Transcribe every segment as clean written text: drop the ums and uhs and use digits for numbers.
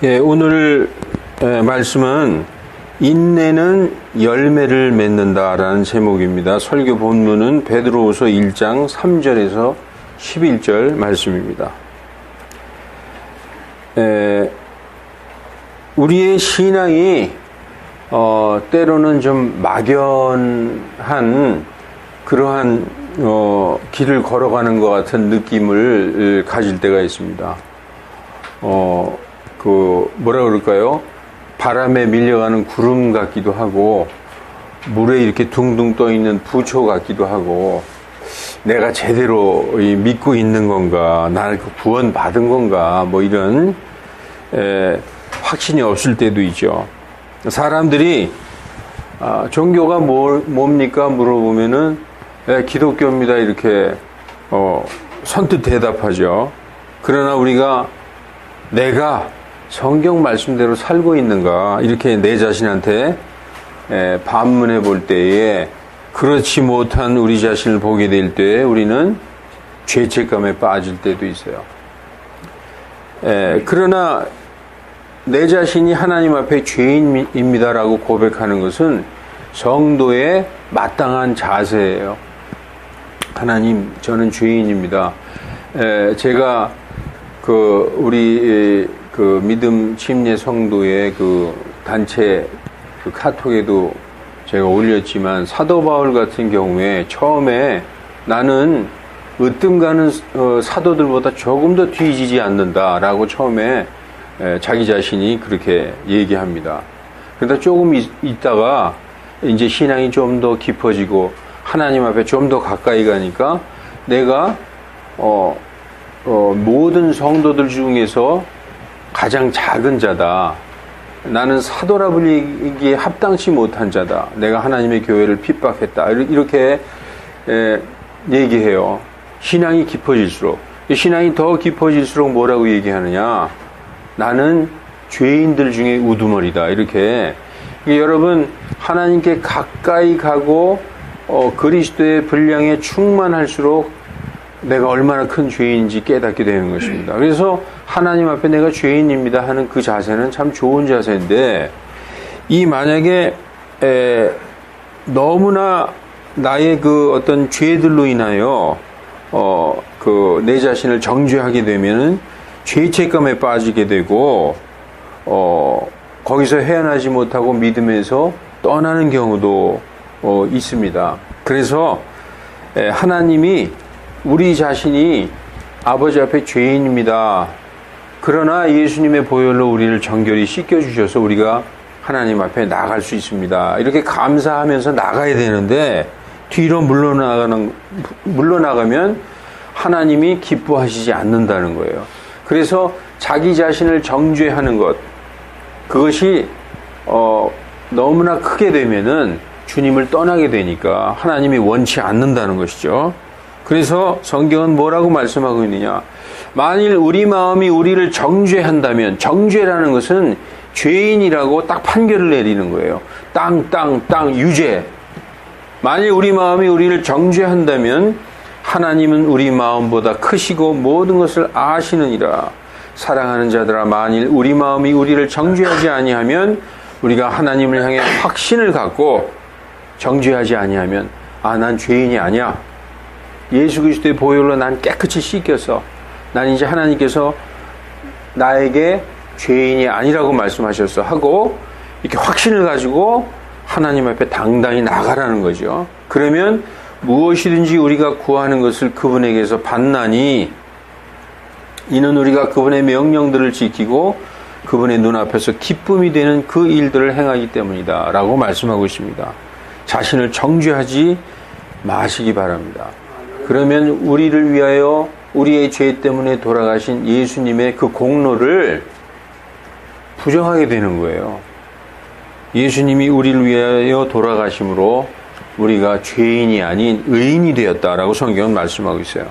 예, 오늘 말씀은 인내는 열매를 맺는다라는 제목입니다. 설교 본문은 베드로후서 1장 3절에서 11절 말씀입니다. 우리의 신앙이 때로는 좀 막연한 그러한 길을 걸어가는 것 같은 느낌을 가질 때가 있습니다. 뭐라 그럴까요? 바람에 밀려가는 구름 같기도 하고, 물에 이렇게 둥둥 떠 있는 부초 같기도 하고, 내가 제대로 믿고 있는 건가, 나를 구원 받은 건가, 뭐 이런, 확신이 없을 때도 있죠. 사람들이, 종교가 뭡니까? 물어보면은, 기독교입니다. 이렇게, 선뜻 대답하죠. 그러나 우리가 내가 성경 말씀대로 살고 있는가 이렇게 내 자신한테 반문해 볼 때에 그렇지 못한 우리 자신을 보게 될 때 우리는 죄책감에 빠질 때도 있어요. 그러나 내 자신이 하나님 앞에 죄인입니다라고 고백하는 것은 성도의 마땅한 자세예요. 하나님, 저는 죄인입니다. 제가 우리 믿음 침례 성도의 단체 카톡에도 제가 올렸지만, 사도 바울 같은 경우에 처음에 나는 으뜸 가는 사도들보다 조금 더 뒤지지 않는다라고 처음에 자기 자신이 그렇게 얘기합니다. 그러다 조금 있다가 이제 신앙이 좀 더 깊어지고 하나님 앞에 좀 더 가까이 가니까 내가 모든 성도들 중에서 가장 작은 자다. 나는 사도라 불리기에 합당치 못한 자다. 내가 하나님의 교회를 핍박했다. 이렇게 얘기해요. 신앙이 깊어질수록. 신앙이 더 깊어질수록 뭐라고 얘기하느냐. 나는 죄인들 중에 우두머리다. 이렇게. 여러분, 하나님께 가까이 가고 그리스도의 분량에 충만할수록 내가 얼마나 큰 죄인인지 깨닫게 되는 것입니다. 그래서 하나님 앞에 내가 죄인입니다 하는 그 자세는 참 좋은 자세인데, 만약에 너무나 나의 어떤 죄들로 인하여 내 자신을 정죄하게 되면은 죄책감에 빠지게 되고 거기서 헤어나지 못하고 믿음에서 떠나는 경우도 있습니다. 그래서 하나님이 우리 자신이 아버지 앞에 죄인입니다. 그러나 예수님의 보혈로 우리를 정결히 씻겨주셔서 우리가 하나님 앞에 나갈 수 있습니다. 이렇게 감사하면서 나가야 되는데, 뒤로 물러나가면 하나님이 기뻐하시지 않는다는 거예요. 그래서 자기 자신을 정죄하는 것, 그것이 너무나 크게 되면은 주님을 떠나게 되니까 하나님이 원치 않는다는 것이죠. 그래서 성경은 뭐라고 말씀하고 있느냐. 만일 우리 마음이 우리를 정죄한다면, 정죄라는 것은 죄인이라고 딱 판결을 내리는 거예요. 땅, 유죄. 만일 우리 마음이 우리를 정죄한다면 하나님은 우리 마음보다 크시고 모든 것을 아시느니라. 사랑하는 자들아, 만일 우리 마음이 우리를 정죄하지 아니하면, 우리가 하나님을 향해 확신을 갖고 정죄하지 아니하면, 난 죄인이 아니야. 예수 그리스도의 보혈로 난 깨끗이 씻겼어. 난 이제 하나님께서 나에게 죄인이 아니라고 말씀하셨어 하고, 이렇게 확신을 가지고 하나님 앞에 당당히 나가라는 거죠. 그러면 무엇이든지 우리가 구하는 것을 그분에게서 받나니, 이는 우리가 그분의 명령들을 지키고 그분의 눈앞에서 기쁨이 되는 그 일들을 행하기 때문이다 라고 말씀하고 있습니다. 자신을 정죄하지 마시기 바랍니다. 그러면 우리를 위하여 우리의 죄 때문에 돌아가신 예수님의 그 공로를 부정하게 되는 거예요. 예수님이 우리를 위하여 돌아가심으로 우리가 죄인이 아닌 의인이 되었다라고 성경은 말씀하고 있어요.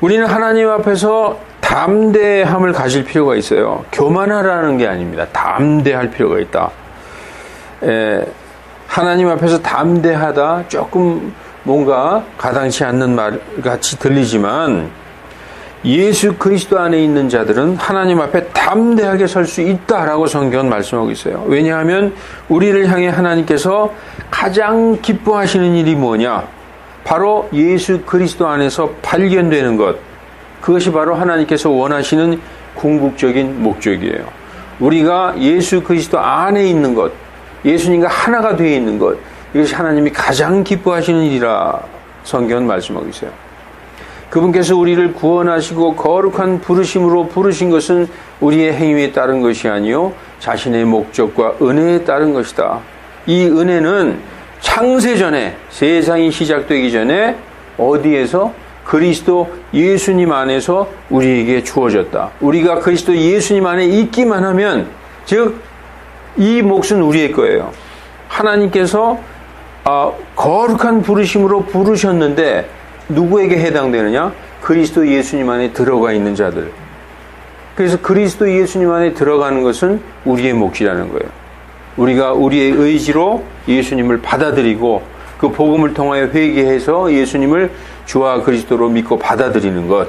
우리는 하나님 앞에서 담대함을 가질 필요가 있어요. 교만하라는 게 아닙니다. 담대할 필요가 있다. 하나님 앞에서 담대하다, 조금 뭔가 가당치 않는 말 같이 들리지만, 예수 그리스도 안에 있는 자들은 하나님 앞에 담대하게 설 수 있다라고 성경은 말씀하고 있어요. 왜냐하면 우리를 향해 하나님께서 가장 기뻐하시는 일이 뭐냐? 바로 예수 그리스도 안에서 발견되는 것. 그것이 바로 하나님께서 원하시는 궁극적인 목적이에요. 우리가 예수 그리스도 안에 있는 것, 예수님과 하나가 되어 있는 것, 이것이 하나님이 가장 기뻐하시는 일이라 성경은 말씀하고 있어요. 그분께서 우리를 구원하시고 거룩한 부르심으로 부르신 것은 우리의 행위에 따른 것이 아니요 자신의 목적과 은혜에 따른 것이다. 이 은혜는 창세전에, 세상이 시작되기 전에 어디에서? 그리스도 예수님 안에서 우리에게 주어졌다. 우리가 그리스도 예수님 안에 있기만 하면, 즉 이 몫은 우리의 거예요. 하나님께서 거룩한 부르심으로 부르셨는데 누구에게 해당되느냐? 그리스도 예수님 안에 들어가 있는 자들. 그래서 그리스도 예수님 안에 들어가는 것은 우리의 몫이라는 거예요. 우리가 우리의 의지로 예수님을 받아들이고 그 복음을 통하여 회개해서 예수님을 주와 그리스도로 믿고 받아들이는 것.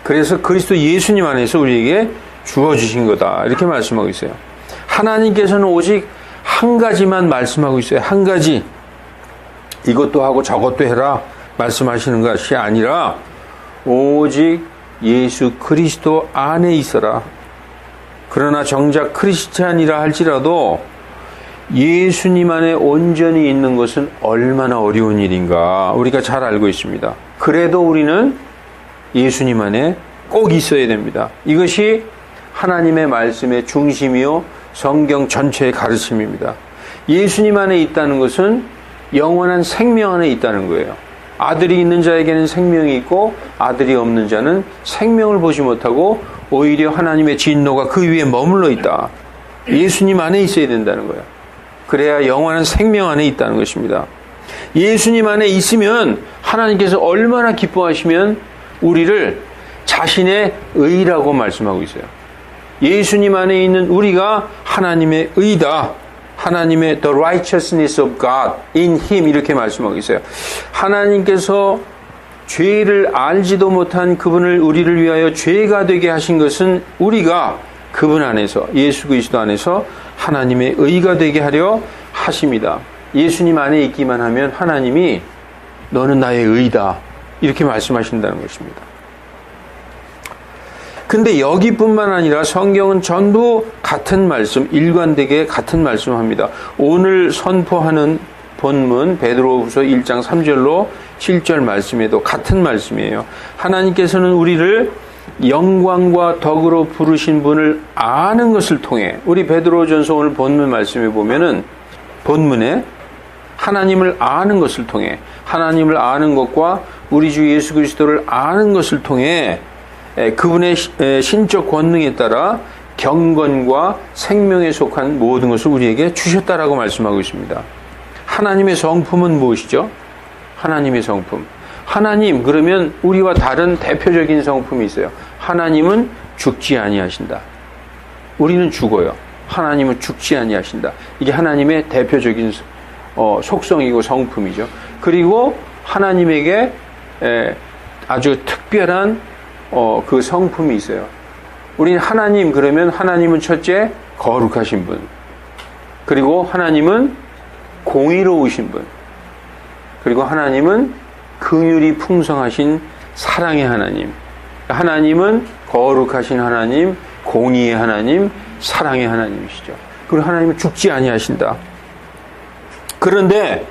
그래서 그리스도 예수님 안에서 우리에게 주어주신 거다. 이렇게 말씀하고 있어요. 하나님께서는 오직 한 가지만 말씀하고 있어요. 한 가지. 이것도 하고 저것도 해라 말씀하시는 것이 아니라 오직 예수 그리스도 안에 있어라. 그러나 정작 크리스찬이라 할지라도 예수님 안에 온전히 있는 것은 얼마나 어려운 일인가 우리가 잘 알고 있습니다. 그래도 우리는 예수님 안에 꼭 있어야 됩니다. 이것이 하나님의 말씀의 중심이요 성경 전체의 가르침입니다. 예수님 안에 있다는 것은 영원한 생명 안에 있다는 거예요. 아들이 있는 자에게는 생명이 있고 아들이 없는 자는 생명을 보지 못하고 오히려 하나님의 진노가 그 위에 머물러 있다. 예수님 안에 있어야 된다는 거예요. 그래야 영원한 생명 안에 있다는 것입니다. 예수님 안에 있으면 하나님께서 얼마나 기뻐하시면 우리를 자신의 의라고 말씀하고 있어요. 예수님 안에 있는 우리가 하나님의 의다. 하나님의 the righteousness of God in Him 이렇게 말씀하고 있어요. 하나님께서 죄를 알지도 못한 그분을 우리를 위하여 죄가 되게 하신 것은 우리가 그분 안에서 예수 그리스도 안에서 하나님의 의가 되게 하려 하십니다. 예수님 안에 있기만 하면 하나님이 너는 나의 의다 이렇게 말씀하신다는 것입니다. 근데 여기뿐만 아니라 성경은 전부 같은 말씀, 일관되게 같은 말씀합니다. 오늘 선포하는 본문 베드로후서 1장 3절로 7절 말씀에도 같은 말씀이에요. 하나님께서는 우리를 영광과 덕으로 부르신 분을 아는 것을 통해 우리 베드로전서 오늘 본문 말씀에 보면은 본문에 하나님을 아는 것을 통해 하나님을 아는 것과 우리 주 예수 그리스도를 아는 것을 통해 그분의 신적 권능에 따라 경건과 생명에 속한 모든 것을 우리에게 주셨다라고 말씀하고 있습니다. 하나님의 성품은 무엇이죠? 하나님의 성품. 하나님 그러면 우리와 다른 대표적인 성품이 있어요. 하나님은 죽지 아니하신다. 우리는 죽어요. 하나님은 죽지 아니하신다. 이게 하나님의 대표적인 속성이고 성품이죠. 그리고 하나님에게 아주 특별한 그 성품이 있어요. 우리는 하나님 그러면 하나님은 첫째 거룩하신 분, 그리고 하나님은 공의로우신 분, 그리고 하나님은 긍휼이 풍성하신 사랑의 하나님. 하나님은 거룩하신 하나님, 공의의 하나님, 사랑의 하나님이시죠. 그리고 하나님은 죽지 아니하신다. 그런데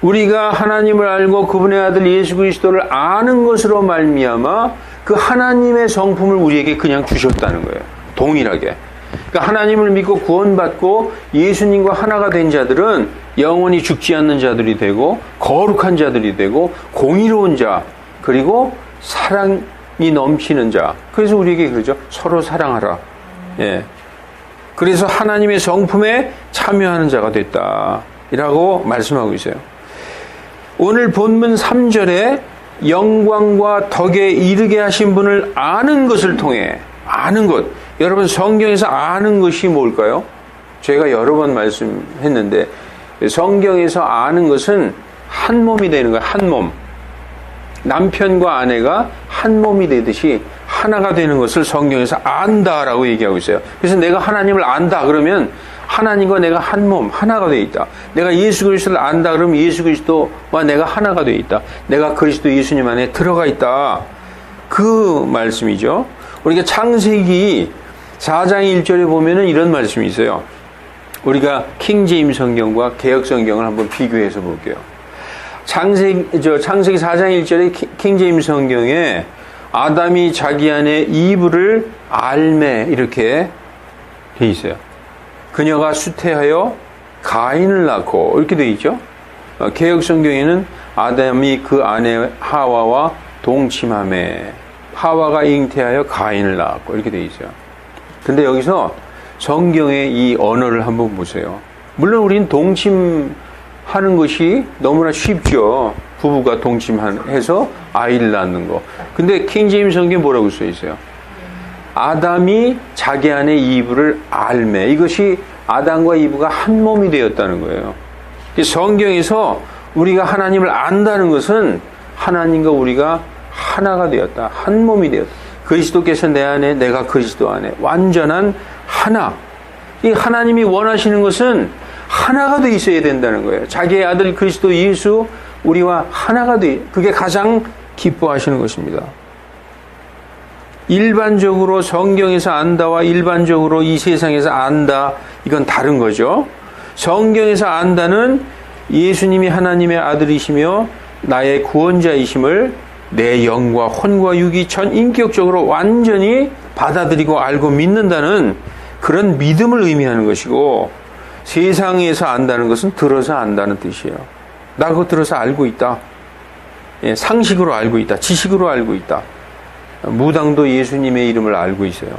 우리가 하나님을 알고 그분의 아들 예수 그리스도를 아는 것으로 말미암아 그 하나님의 성품을 우리에게 그냥 주셨다는 거예요. 동일하게. 그러니까 하나님을 믿고 구원받고 예수님과 하나가 된 자들은 영원히 죽지 않는 자들이 되고 거룩한 자들이 되고 공의로운 자 그리고 사랑이 넘치는 자. 그래서 우리에게 그러죠. 서로 사랑하라. 예. 그래서 하나님의 성품에 참여하는 자가 됐다. 이라고 말씀하고 있어요. 오늘 본문 3절에 영광과 덕에 이르게 하신 분을 아는 것을 통해 아는 것. 여러분 성경에서 아는 것이 뭘까요? 제가 여러 번 말씀했는데 성경에서 아는 것은 한 몸이 되는 거예요. 한 몸. 남편과 아내가 한 몸이 되듯이 하나가 되는 것을 성경에서 안다라고 얘기하고 있어요. 그래서 내가 하나님을 안다 그러면 하나님과 내가 한 몸, 하나가 되어 있다. 내가 예수 그리스도를 안다 그러면 예수 그리스도와 내가 하나가 되어 있다. 내가 그리스도 예수님 안에 들어가 있다. 그 말씀이죠. 우리가 창세기 4장 1절에 보면은 이런 말씀이 있어요. 우리가 킹제임 성경과 개역 성경을 한번 비교해서 볼게요. 창세기 4장 1절에 킹제임 성경에 아담이 자기 안에 이브를 알매 이렇게 돼 있어요. 그녀가 수태하여 가인을 낳고 이렇게 돼 있죠. 개역 성경에는 아담이 그 아내 하와와 동침하매 하와가 잉태하여 가인을 낳았고 이렇게 돼 있어요. 근데 여기서 성경의 이 언어를 한번 보세요. 물론 우리는 동침하는 것이 너무나 쉽죠. 부부가 동침해서 아이를 낳는 거. 근데 킹제임 성경에 뭐라고 써 있어요? 아담이 자기 안에 이브를 알매. 이것이 아담과 이브가 한 몸이 되었다는 거예요. 성경에서 우리가 하나님을 안다는 것은 하나님과 우리가 하나가 되었다. 한 몸이 되었다. 그리스도께서 내 안에, 내가 그리스도 안에. 완전한 하나. 이 하나님이 원하시는 것은 하나가 되어 있어야 된다는 거예요. 자기의 아들 그리스도 예수, 우리와 하나가 되어, 그게 가장 기뻐하시는 것입니다. 일반적으로 성경에서 안다와 일반적으로 이 세상에서 안다, 이건 다른 거죠. 성경에서 안다는 예수님이 하나님의 아들이시며 나의 구원자이심을 내 영과 혼과 육이 전 인격적으로 완전히 받아들이고 알고 믿는다는 그런 믿음을 의미하는 것이고, 세상에서 안다는 것은 들어서 안다는 뜻이에요. 나 그거 들어서 알고 있다. 상식으로 알고 있다. 지식으로 알고 있다. 무당도 예수님의 이름을 알고 있어요.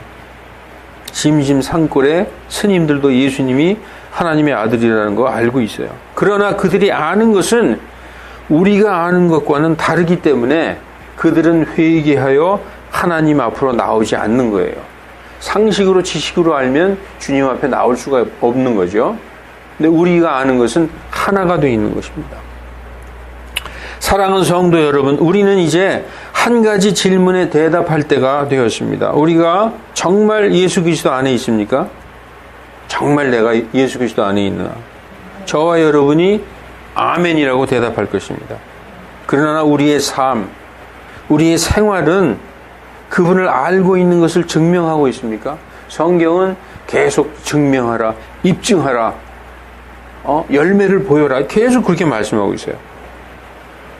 심심 산골의 스님들도 예수님이 하나님의 아들이라는 거 알고 있어요. 그러나 그들이 아는 것은 우리가 아는 것과는 다르기 때문에 그들은 회개하여 하나님 앞으로 나오지 않는 거예요. 상식으로 지식으로 알면 주님 앞에 나올 수가 없는 거죠. 근데 우리가 아는 것은 하나가 되어 있는 것입니다. 사랑하는 성도 여러분, 우리는 이제 한 가지 질문에 대답할 때가 되었습니다. 우리가 정말 예수 그리스도 안에 있습니까? 정말 내가 예수 그리스도 안에 있나? 저와 여러분이 아멘이라고 대답할 것입니다. 그러나 우리의 삶, 우리의 생활은 그분을 알고 있는 것을 증명하고 있습니까? 성경은 계속 증명하라, 입증하라, 열매를 보여라, 계속 그렇게 말씀하고 있어요.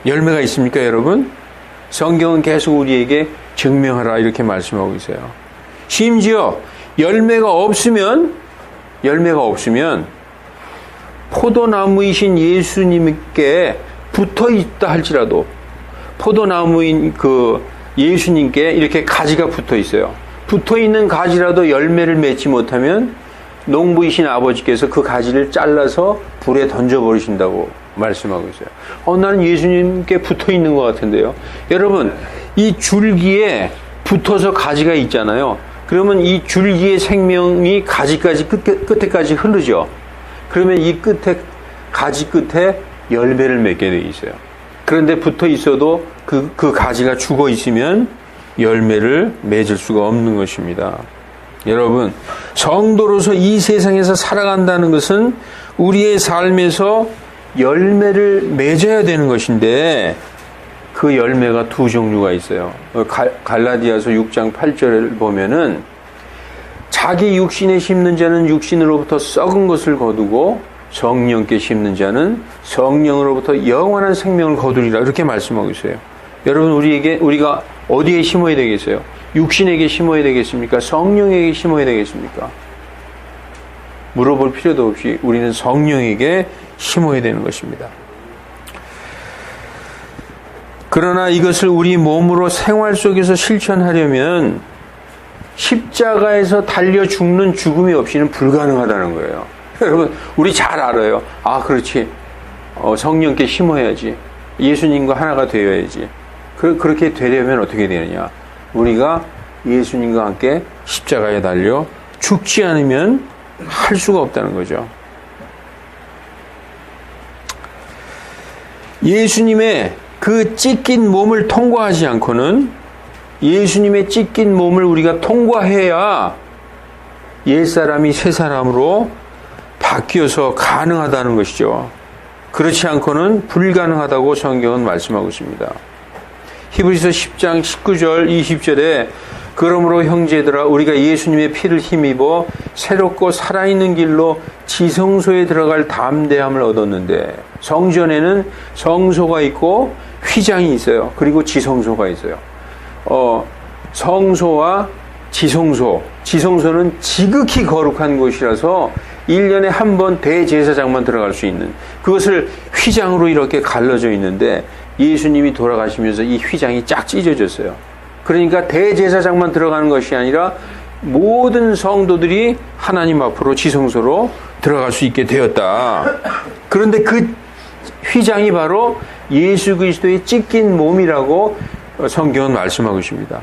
열매가 있습니까, 여러분? 성경은 계속 우리에게 증명하라 이렇게 말씀하고 있어요. 심지어 열매가 없으면 포도나무이신 예수님께 붙어 있다 할지라도, 포도나무인 그 예수님께 이렇게 가지가 붙어 있어요. 붙어 있는 가지라도 열매를 맺지 못하면 농부이신 아버지께서 그 가지를 잘라서 불에 던져버리신다고 말씀하고 있어요. 나는 예수님께 붙어 있는 것 같은데요. 여러분, 이 줄기에 붙어서 가지가 있잖아요. 그러면 이 줄기의 생명이 가지까지 끝에까지 흐르죠. 그러면 이 가지 끝에 열매를 맺게 돼 있어요. 그런데 붙어 있어도 그 가지가 죽어 있으면 열매를 맺을 수가 없는 것입니다. 여러분, 성도로서 이 세상에서 살아간다는 것은 우리의 삶에서 열매를 맺어야 되는 것인데, 그 열매가 두 종류가 있어요. 갈라디아서 6장 8절을 보면은 자기 육신에 심는 자는 육신으로부터 썩은 것을 거두고 성령께 심는 자는 성령으로부터 영원한 생명을 거두리라, 이렇게 말씀하고 있어요. 여러분, 우리가 어디에 심어야 되겠어요? 육신에게 심어야 되겠습니까? 성령에게 심어야 되겠습니까? 물어볼 필요도 없이 우리는 성령에게 심어야 되는 것입니다. 그러나 이것을 우리 몸으로 생활 속에서 실천하려면 십자가에서 달려 죽는 죽음이 없이는 불가능하다는 거예요. 여러분, 우리 잘 알아요. 그렇지. 성령께 심어야지. 예수님과 하나가 되어야지. 그렇게 되려면 어떻게 되느냐? 우리가 예수님과 함께 십자가에 달려 죽지 않으면 할 수가 없다는 거죠. 예수님의 그 찢긴 몸을 통과하지 않고는 예수님의 찢긴 몸을 우리가 통과해야 옛사람이 새 사람으로 바뀌어서 가능하다는 것이죠. 그렇지 않고는 불가능하다고 성경은 말씀하고 있습니다. 히브리서 10장 19절 20절에 그러므로 형제들아 우리가 예수님의 피를 힘입어 새롭고 살아있는 길로 지성소에 들어갈 담대함을 얻었는데, 성전에는 성소가 있고 휘장이 있어요. 그리고 지성소가 있어요. 성소와 지성소. 지성소는 지극히 거룩한 곳이라서 1년에 한 번 대제사장만 들어갈 수 있는, 그것을 휘장으로 이렇게 갈라져 있는데 예수님이 돌아가시면서 이 휘장이 쫙 찢어졌어요. 그러니까 대제사장만 들어가는 것이 아니라 모든 성도들이 하나님 앞으로 지성소로 들어갈 수 있게 되었다. 그런데 그 휘장이 바로 예수 그리스도의 찢긴 몸이라고 성경은 말씀하고 있습니다.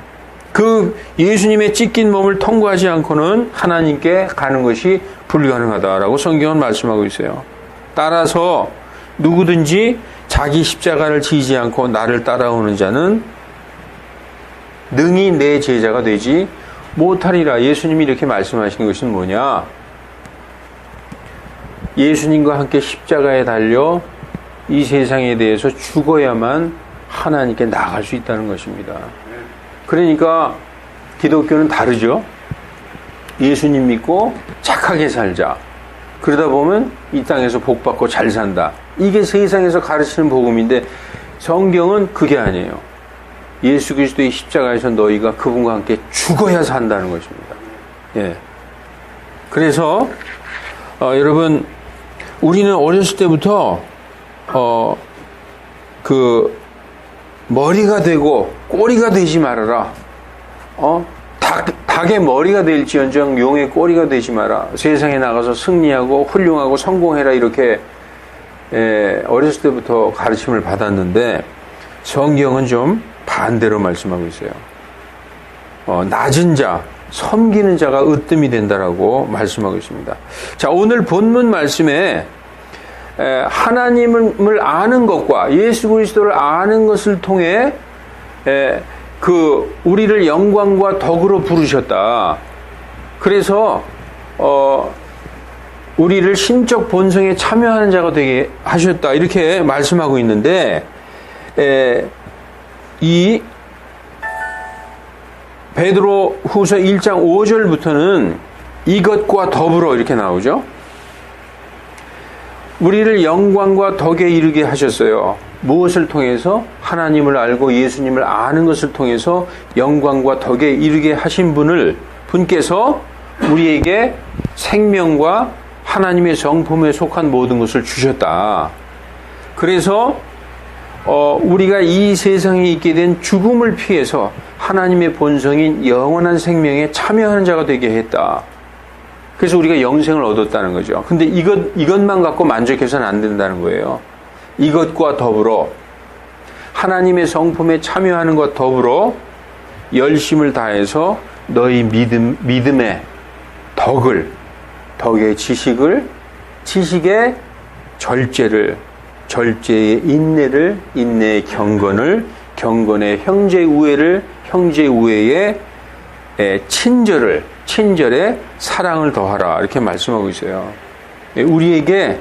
그 예수님의 찢긴 몸을 통과하지 않고는 하나님께 가는 것이 불가능하다라고 성경은 말씀하고 있어요. 따라서 누구든지 자기 십자가를 지지 않고 나를 따라오는 자는 능히 내 제자가 되지 못하리라. 예수님이 이렇게 말씀하신 것은 뭐냐? 예수님과 함께 십자가에 달려 이 세상에 대해서 죽어야만 하나님께 나아갈 수 있다는 것입니다. 그러니까 기독교는 다르죠. 예수님 믿고 착하게 살자. 그러다 보면 이 땅에서 복받고 잘 산다. 이게 세상에서 가르치는 복음인데 성경은 그게 아니에요. 예수 그리스도의 십자가에서 너희가 그분과 함께 죽어야 산다는 것입니다. 예. 그래서 여러분, 우리는 어렸을 때부터 머리가 되고 꼬리가 되지 말아라. 닭의 머리가 될지언정 용의 꼬리가 되지 마라. 세상에 나가서 승리하고 훌륭하고 성공해라. 이렇게 어렸을 때부터 가르침을 받았는데 성경은 좀 반대로 말씀하고 있어요. 낮은 자, 섬기는 자가 으뜸이 된다라고 말씀하고 있습니다. 자, 오늘 본문 말씀에 하나님을 아는 것과 예수 그리스도를 아는 것을 통해 우리를 영광과 덕으로 부르셨다. 그래서 우리를 신적 본성에 참여하는 자가 되게 하셨다. 이렇게 말씀하고 있는데 이 베드로 후서 1장 5절부터는 이것과 더불어 이렇게 나오죠. 우리를 영광과 덕에 이르게 하셨어요. 무엇을 통해서? 하나님을 알고 예수님을 아는 것을 통해서 영광과 덕에 이르게 하신 분께서 우리에게 생명과 하나님의 성품에 속한 모든 것을 주셨다. 그래서 우리가 이 세상에 있게 된 죽음을 피해서 하나님의 본성인 영원한 생명에 참여하는 자가 되게 했다. 그래서 우리가 영생을 얻었다는 거죠. 근데 이것만 갖고 만족해서는 안 된다는 거예요. 이것과 더불어 하나님의 성품에 참여하는 것 더불어 열심을 다해서 너희 믿음의 덕의 지식을, 지식의 절제를, 절제의 인내를, 인내의 경건을, 경건의 형제 우애를, 형제 우애의 친절에 사랑을 더하라. 이렇게 말씀하고 있어요. 우리에게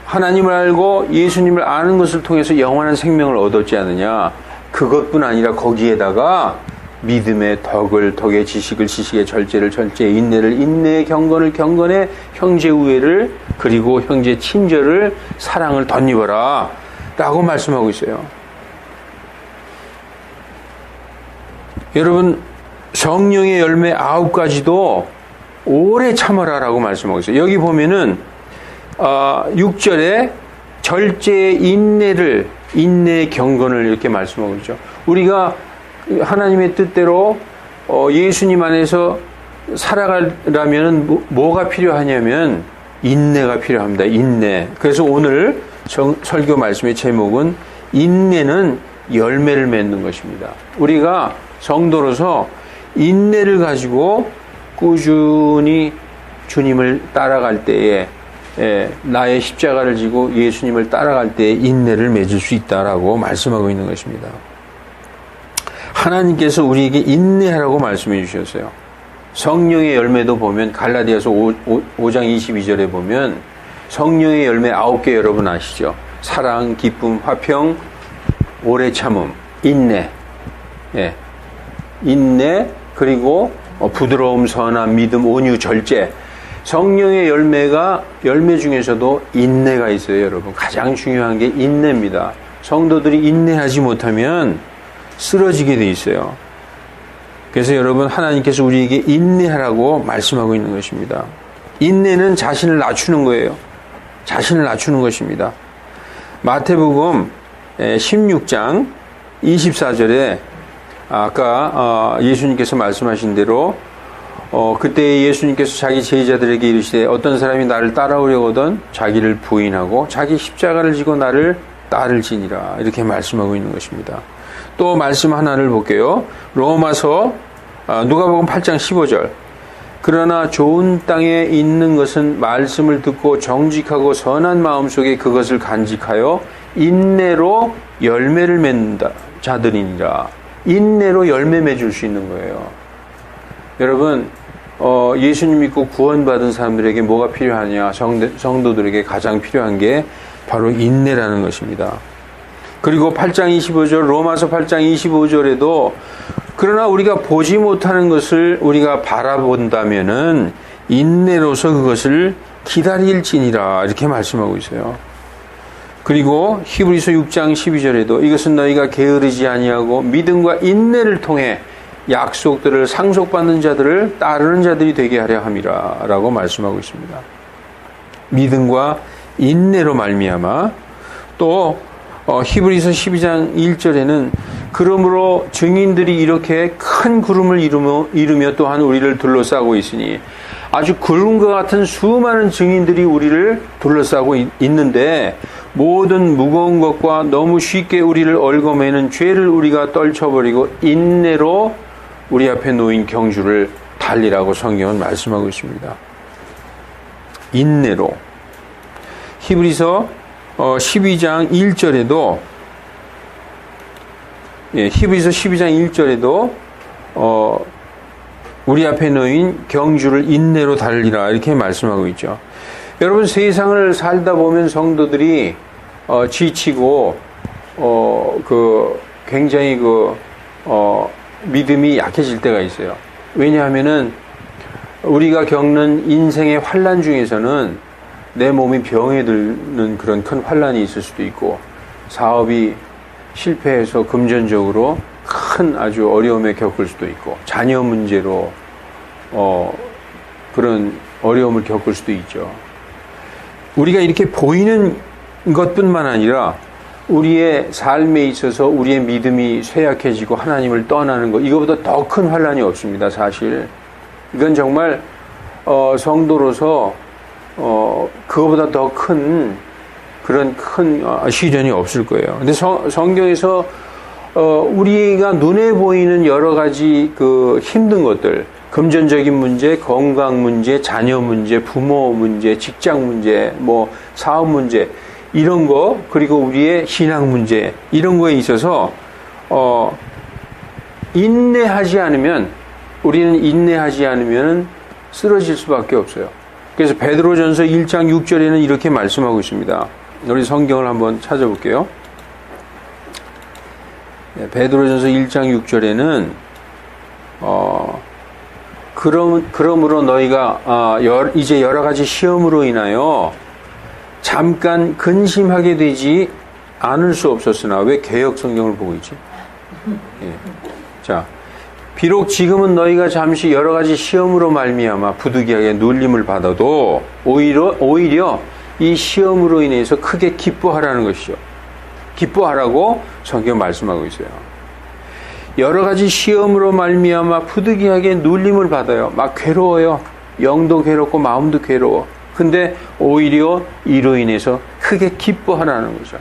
하나님을 알고 예수님을 아는 것을 통해서 영원한 생명을 얻었지 않느냐. 그것뿐 아니라 거기에다가 믿음의 덕의 지식을, 지식의 절제를, 절제의 인내를, 인내의 경건을, 경건의 형제 우애를, 그리고 형제 친절을, 사랑을 덧입어라 라고 말씀하고 있어요. 여러분, 성령의 열매 9가지도 오래 참아라 라고 말씀하고 있어요. 여기 보면은 6절에 절제의 인내의 경건을 이렇게 말씀하고 있죠. 우리가 하나님의 뜻대로 예수님 안에서 살아가려면 뭐가 필요하냐면 인내가 필요합니다. 인내. 그래서 오늘 설교 말씀의 제목은 인내는 열매를 맺는 것입니다. 우리가 성도로서 인내를 가지고 꾸준히 주님을 따라갈 때에 나의 십자가를 지고 예수님을 따라갈 때에 인내를 맺을 수 있다라고 말씀하고 있는 것입니다. 하나님께서 우리에게 인내하라고 말씀해 주셨어요. 성령의 열매도 보면 갈라디아서 5장 22절에 보면 성령의 열매 9개 여러분 아시죠? 사랑, 기쁨, 화평, 오래 참음, 인내. 예. 인내, 그리고 부드러움, 선함, 믿음, 온유, 절제. 성령의 열매 중에서도 인내가 있어요, 여러분. 가장 중요한 게 인내입니다. 성도들이 인내하지 못하면 쓰러지게 돼 있어요. 그래서 여러분, 하나님께서 우리에게 인내하라고 말씀하고 있는 것입니다. 인내는 자신을 낮추는 거예요. 자신을 낮추는 것입니다. 마태복음 16장 24절에 아까 예수님께서 말씀하신 대로 그때 예수님께서 자기 제자들에게 이르시되 어떤 사람이 나를 따라오려거든 자기를 부인하고 자기 십자가를 지고 나를 따를지니라 이렇게 말씀하고 있는 것입니다. 또 말씀 하나를 볼게요. 로마서 누가복음 8장 15절. 그러나 좋은 땅에 있는 것은 말씀을 듣고 정직하고 선한 마음 속에 그것을 간직하여 인내로 열매를 맺는다 자들이니라. 인내로 열매 맺을 수 있는 거예요. 여러분, 예수님 믿고 구원받은 사람들에게 뭐가 필요하냐? 성도들에게 가장 필요한 게 바로 인내라는 것입니다. 그리고 8장 25절, 로마서 8장 25절에도 그러나 우리가 보지 못하는 것을 우리가 바라본다면은 인내로서 그것을 기다릴지니라 이렇게 말씀하고 있어요. 그리고 히브리서 6장 12절에도 이것은 너희가 게으르지 아니하고 믿음과 인내를 통해 약속들을 상속받는 자들을 따르는 자들이 되게 하려 함이라 라고 말씀하고 있습니다. 믿음과 인내로 말미암아 또 히브리서 12장 1절에는 그러므로 증인들이 이렇게 큰 구름을 이루며 또한 우리를 둘러싸고 있으니 아주 구름과 같은 수많은 증인들이 우리를 둘러싸고 있는데 모든 무거운 것과 너무 쉽게 우리를 얽어매는 죄를 우리가 떨쳐버리고 인내로 우리 앞에 놓인 경주를 달리라고 성경은 말씀하고 있습니다. 인내로. 히브리서 12장 1절에도 히브리서 12장 1절에도 우리 앞에 놓인 경주를 인내로 달리라 이렇게 말씀하고 있죠. 여러분 세상을 살다 보면 성도들이 지치고 굉장히 믿음이 약해질 때가 있어요. 왜냐하면은 우리가 겪는 인생의 환난 중에서는 내 몸이 병에 드는 그런 큰 환난이 있을 수도 있고 사업이 실패해서 금전적으로 큰 아주 어려움에 겪을 수도 있고 자녀 문제로 그런 어려움을 겪을 수도 있죠. 우리가 이렇게 보이는 것뿐만 아니라 우리의 삶에 있어서 우리의 믿음이 쇠약해지고 하나님을 떠나는 것 이거보다 더 큰 환난이 없습니다. 사실 이건 정말 성도로서 그거보다 더 큰 그런 큰 시련이 없을 거예요. 근데 성경에서 우리가 눈에 보이는 여러 가지 그 힘든 것들, 금전적인 문제, 건강 문제, 자녀 문제, 부모 문제, 직장 문제, 뭐 사업 문제 이런 거 그리고 우리의 신앙 문제 이런 거에 있어서 인내하지 않으면 우리는 인내하지 않으면 쓰러질 수밖에 없어요. 그래서 베드로전서 1장 6절에는 이렇게 말씀하고 있습니다. 우리 성경을 한번 찾아볼게요. 베드로전서 1장 6절에는 그러므로 너희가 이제 여러 가지 시험으로 인하여 잠깐 근심하게 되지 않을 수 없었으나 왜 개역 성경을 보고 있지? 예. 자, 비록 지금은 너희가 잠시 여러 가지 시험으로 말미암아 부득이하게 눌림을 받아도 오히려 이 시험으로 인해서 크게 기뻐하라는 것이죠. 기뻐하라고 성경 말씀하고 있어요. 여러 가지 시험으로 말미암아 부득이하게 눌림을 받아요. 막 괴로워요. 영도 괴롭고 마음도 괴로워. 근데 오히려 이로 인해서 크게 기뻐하라는 거죠.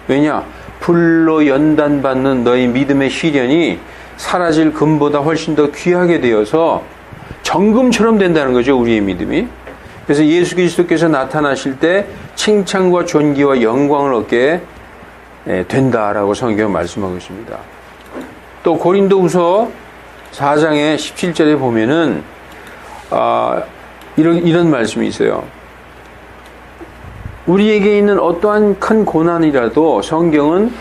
왜냐? 불로 연단받는 너희 믿음의 시련이 사라질 금보다 훨씬 더 귀하게 되어서 정금처럼 된다는 거죠. 우리의 믿음이. 그래서 예수 그리스도께서 나타나실 때 칭찬과 존귀와 영광을 얻게 된다라고 성경은 말씀하고 있습니다. 또 고린도후서 4장의 17절에 보면은 이런 말씀이 있어요. 우리에게 있는 어떠한 큰 고난이라도 성경은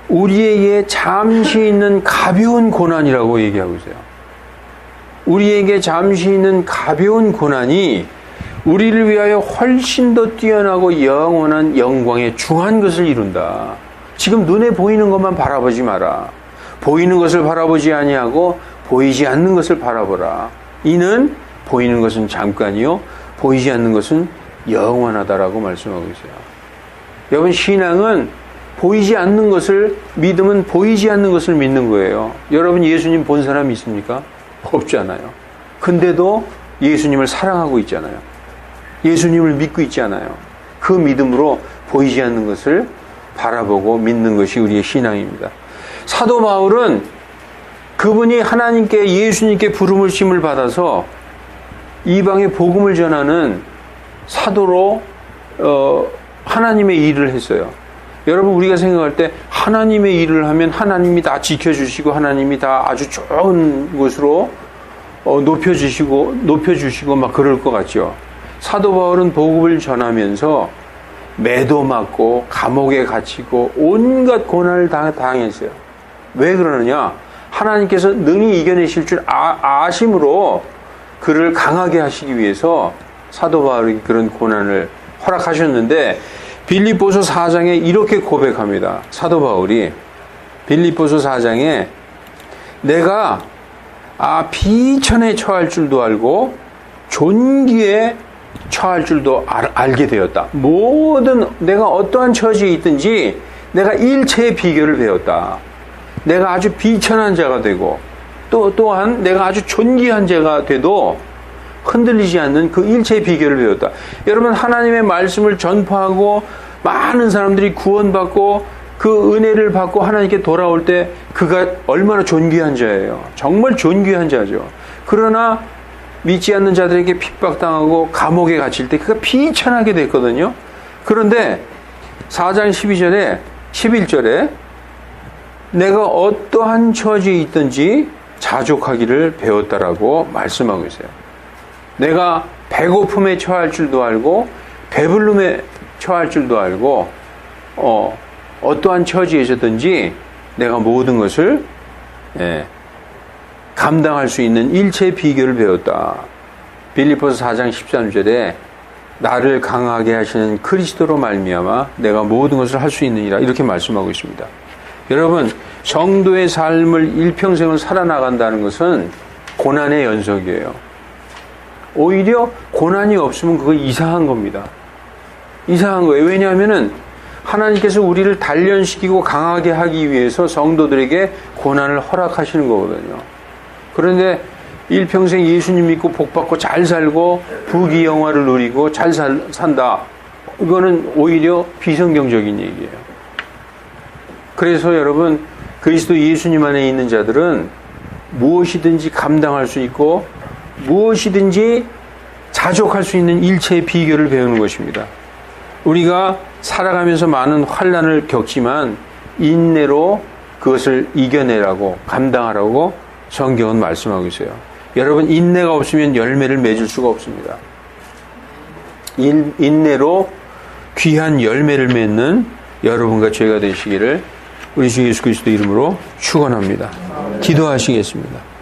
우리에게 잠시 있는 가벼운 고난이라고 얘기하고 있어요. 우리에게 잠시 있는 가벼운 고난이 우리를 위하여 훨씬 더 뛰어나고 영원한 영광에 중한 것을 이룬다. 지금 눈에 보이는 것만 바라보지 마라. 보이는 것을 바라보지 아니하고 보이지 않는 것을 바라보라. 이는 보이는 것은 잠깐이요 보이지 않는 것은 영원하다라고 말씀하고 있어요. 여러분, 신앙은 보이지 않는 것을, 믿음은 보이지 않는 것을 믿는 거예요. 여러분, 예수님 본 사람 있습니까? 없잖아요. 근데도 예수님을 사랑하고 있잖아요. 예수님을 믿고 있잖아요. 그 믿음으로 보이지 않는 것을 바라보고 믿는 것이 우리의 신앙입니다. 사도 바울은 그분이 하나님께, 예수님께 부름을 심을 받아서 이방의 복음을 전하는 사도로 하나님의 일을 했어요. 여러분, 우리가 생각할 때 하나님의 일을 하면 하나님이 다 지켜주시고 하나님이 다 아주 좋은 곳으로 높여주시고 막 그럴 것 같죠. 사도 바울은 복음을 전하면서 매도 맞고 감옥에 갇히고 온갖 고난을 당했어요. 왜 그러느냐? 하나님께서 능히 이겨내실 줄 아심으로 그를 강하게 하시기 위해서 사도 바울이 그런 고난을 허락하셨는데, 빌립보서 4장에 이렇게 고백합니다. 사도 바울이 빌립보서 4장에 내가 비천에 처할 줄도 알고 존귀에 처할 줄도 알게 되었다. 모든 내가 어떠한 처지에 있든지 내가 일체의 비결을 배웠다. 내가 아주 비천한 자가 되고 또한 내가 아주 존귀한 자가 돼도 흔들리지 않는 그 일체의 비결을 배웠다. 여러분, 하나님의 말씀을 전파하고 많은 사람들이 구원받고 그 은혜를 받고 하나님께 돌아올 때 그가 얼마나 존귀한 자예요. 정말 존귀한 자죠. 그러나 믿지 않는 자들에게 핍박당하고 감옥에 갇힐 때 그가 비천하게 됐거든요. 그런데 4장 11절에 내가 어떠한 처지에 있든지 자족하기를 배웠다라고 말씀하고 있어요. 내가 배고픔에 처할 줄도 알고 배불름에 처할 줄도 알고 어떠한 처지에서든지 내가 모든 것을 감당할 수 있는 일체의 비결을 배웠다. 빌립보서 4장 13절에 나를 강하게 하시는 그리스도로 말미암아 내가 모든 것을 할 수 있느니라, 이렇게 말씀하고 있습니다. 여러분, 성도의 삶을 일평생을 살아나간다는 것은 고난의 연속이에요. 오히려 고난이 없으면 그거 이상한 겁니다. 이상한 거예요. 왜냐하면은 하나님께서 우리를 단련시키고 강하게 하기 위해서 성도들에게 고난을 허락하시는 거거든요. 그런데 일평생 예수님 믿고 복받고 잘 살고 부귀영화를 누리고 잘 산다. 이거는 오히려 비성경적인 얘기예요. 그래서 여러분, 그리스도 예수님 안에 있는 자들은 무엇이든지 감당할 수 있고 무엇이든지 자족할 수 있는 일체의 비결을 배우는 것입니다. 우리가 살아가면서 많은 환난을 겪지만 인내로 그것을 이겨내라고, 감당하라고 성경은 말씀하고 있어요. 여러분, 인내가 없으면 열매를 맺을 수가 없습니다. 인내로 귀한 열매를 맺는 여러분과 제가 되시기를 우리 주 예수 그리스도 이름으로 축원합니다. 기도하시겠습니다.